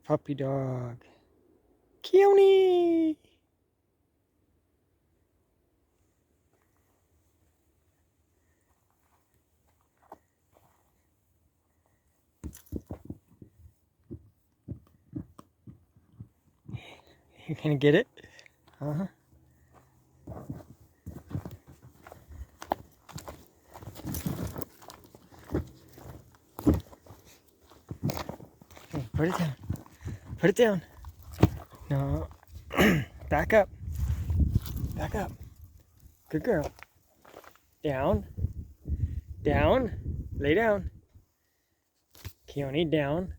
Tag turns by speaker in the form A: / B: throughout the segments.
A: puppy dog. Keone! You gonna get it? Uh-huh. Okay, put it down. Put it down. No. Back up. Back up. Good girl. Down. Down. Lay down. Keone, down.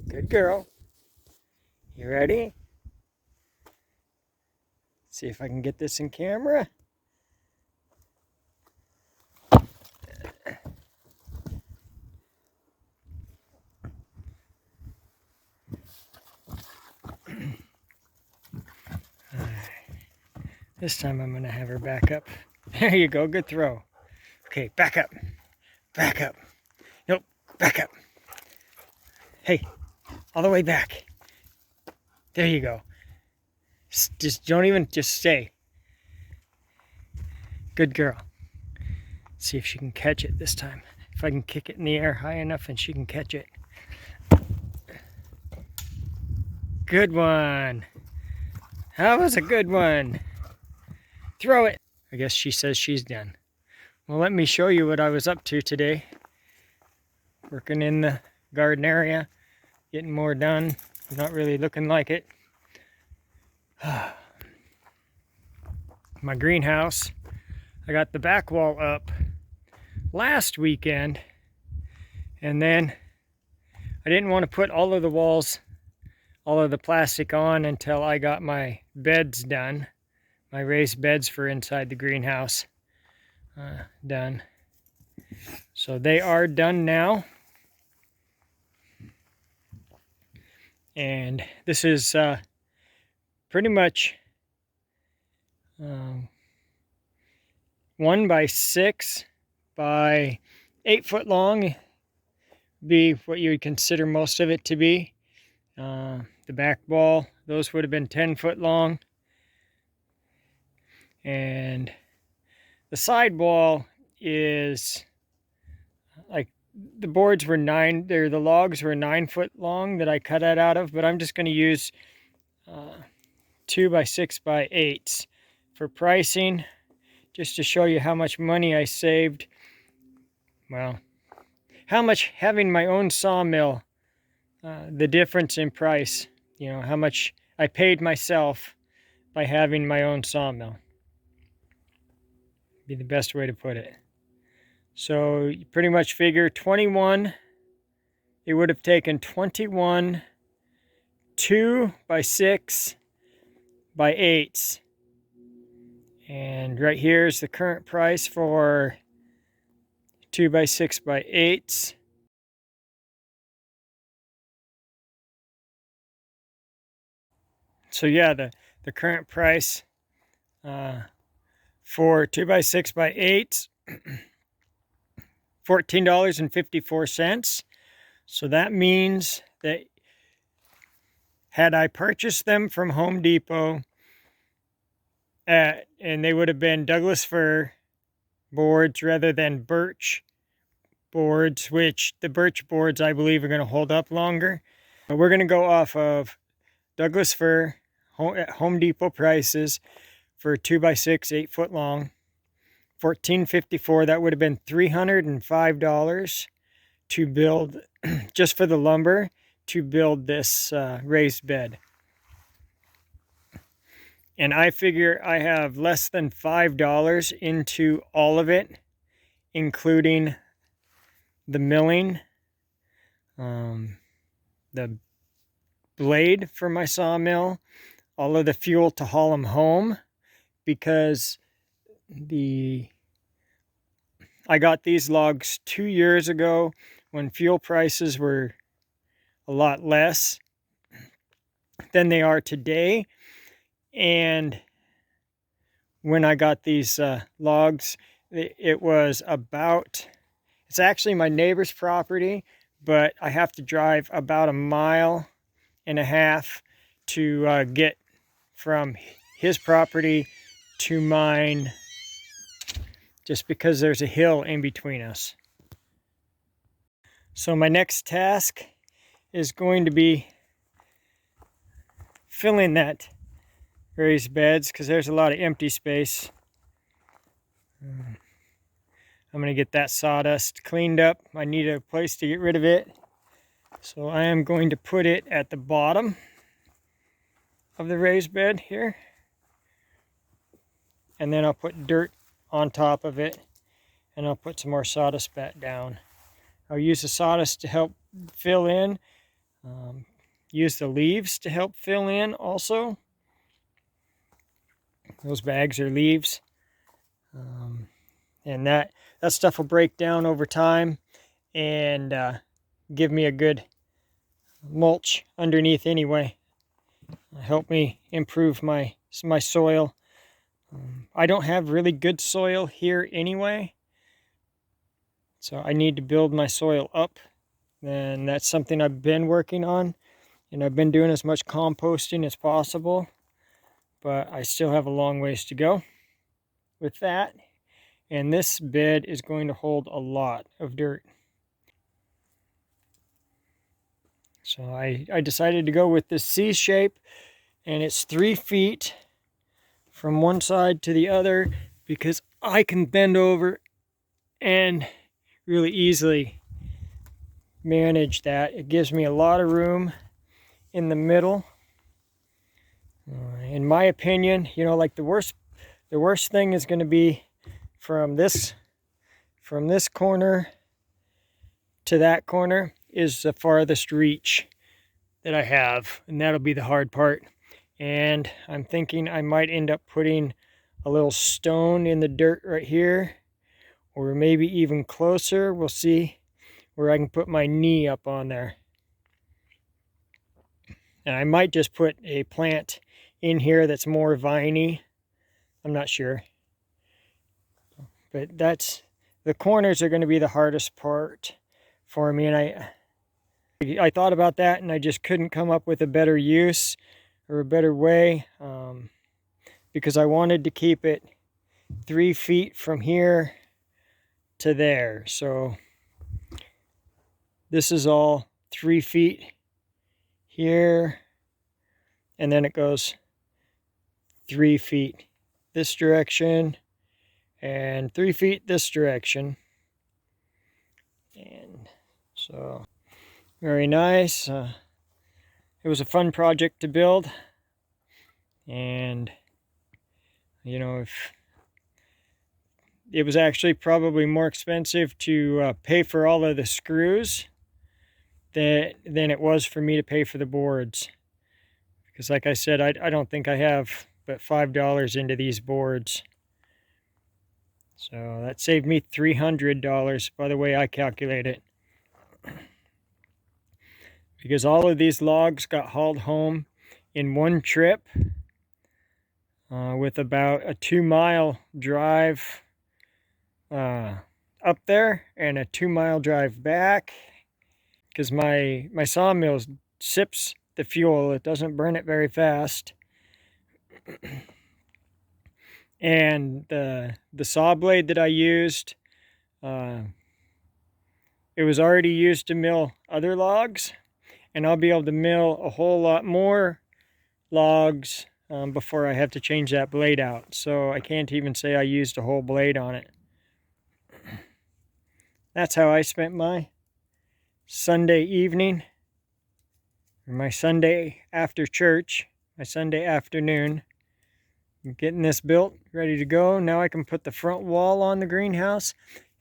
A: Good girl. You ready? See if I can get this in camera. This time I'm going to have her back up. There you go. Good throw. Okay, back up. Back up. Nope, back up. Hey, all the way back. There you go. Just don't even, just stay. Good girl. See if she can catch it this time. If I can kick it in the air high enough and she can catch it. Good one. That was a good one. Throw it. I guess she says she's done. Well, let me show you what I was up to today. Working in the garden area, getting more done. Not really looking like it. My greenhouse, I got the back wall up last weekend, and then I didn't want to put all of the walls, all of the plastic on until I got my beds done, my raised beds for inside the greenhouse done. So they are done now. And this is pretty much 1 by 6 by 8 foot long, be what you would consider most of it to be. The back wall, those would have been 10 foot long. And the side wall is like, the boards were the logs were 9 foot long that I cut it out of, but I'm just going to use 2 by 6 by 8s for pricing, just to show you how much money I saved. Well, how much having my own sawmill, the difference in price, you know, how much I paid myself by having my own sawmill. Be the best way to put it. So you pretty much figure 21, it would have taken 21 2 by 6 by 8s. And right here is the current price for 2 by 6 by 8s. So yeah, the current price for 2 by 6 by 8s, $14.54. So that means that had I purchased them from Home Depot, and they would have been Douglas fir boards rather than birch boards, which the birch boards I believe are going to hold up longer. But we're going to go off of Douglas fir at Home Depot prices for 2 by 6 8 foot long, $14.54. That would have been $305 to build, just for the lumber, to build this raised bed. And I figure I have less than $5 into all of it, including the milling, the blade for my sawmill, all of the fuel to haul them home, because I got these logs 2 years ago when fuel prices were a lot less than they are today. And when I got these logs, it was about, it's actually my neighbor's property, but I have to drive about 1.5 miles to get from his property to mine, just because there's a hill in between us. So my next task is going to be filling that raised beds, because there's a lot of empty space. I'm going to get that sawdust cleaned up. I need a place to get rid of it. So I am going to put it at the bottom of the raised bed here. And then I'll put dirt on top of it. And I'll put some more sawdust back down. I'll use the sawdust to help fill in. Use the leaves to help fill in also. Those bags are leaves. And that stuff will break down over time and give me a good mulch underneath anyway. Help me improve my soil. I don't have really good soil here anyway, so I need to build my soil up, and that's something I've been working on, and I've been doing as much composting as possible, but I still have a long ways to go with that. And this bed is going to hold a lot of dirt. So I decided to go with this C shape, and it's 3 feet from one side to the other, because I can bend over and really easily manage that. It gives me a lot of room in the middle. In my opinion, you know, like the worst thing is going to be from this corner to that corner is the farthest reach that I have, and that'll be the hard part. And I'm thinking I might end up putting a little stone in the dirt right here, or maybe even closer. We'll see, where I can put my knee up on there. And I might just put a plant in here that's more viney. I'm not sure. But the corners are going to be the hardest part for me. And I thought about that, and I just couldn't come up with a better use or a better way, because I wanted to keep it 3 feet from here to there. So this is all 3 feet here, and then it goes 3 feet this direction and 3 feet this direction. And so very nice. It was a fun project to build, and you know, if it was actually probably more expensive to pay for all of the screws than it was for me to pay for the boards, because like I said, I don't think I have but $5 into these boards. So that saved me $300 by the way I calculate it, because all of these logs got hauled home in one trip, with about a 2-mile drive up there and a 2-mile drive back, because my sawmill sips the fuel. It doesn't burn it very fast. And the saw blade that I used, it was already used to mill other logs, and I'll be able to mill a whole lot more logs before I have to change that blade out. So I can't even say I used a whole blade on it. That's how I spent my Sunday evening, or my Sunday after church, my Sunday afternoon. I'm getting this built, ready to go. Now I can put the front wall on the greenhouse,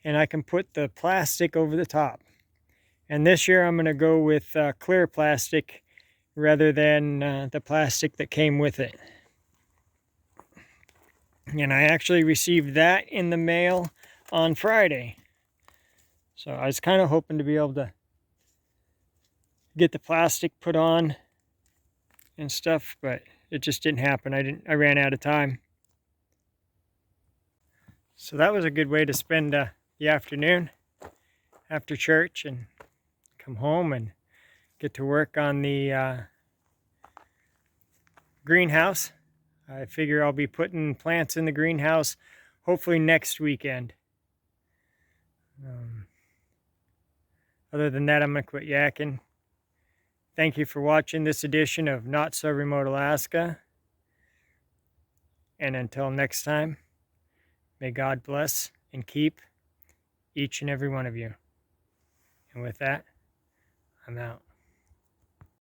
A: and I can put the plastic over the top. And this year I'm going to go with clear plastic rather than the plastic that came with it. And I actually received that in the mail on Friday. So I was kind of hoping to be able to get the plastic put on and stuff, but it just didn't happen. I ran out of time. So that was a good way to spend the afternoon after church, and come home and get to work on the greenhouse. I figure I'll be putting plants in the greenhouse hopefully next weekend. Other than that, I'm going to quit yakking. Thank you for watching this edition of Not So Remote Alaska. And until next time, may God bless and keep each and every one of you. And with that, I'm out.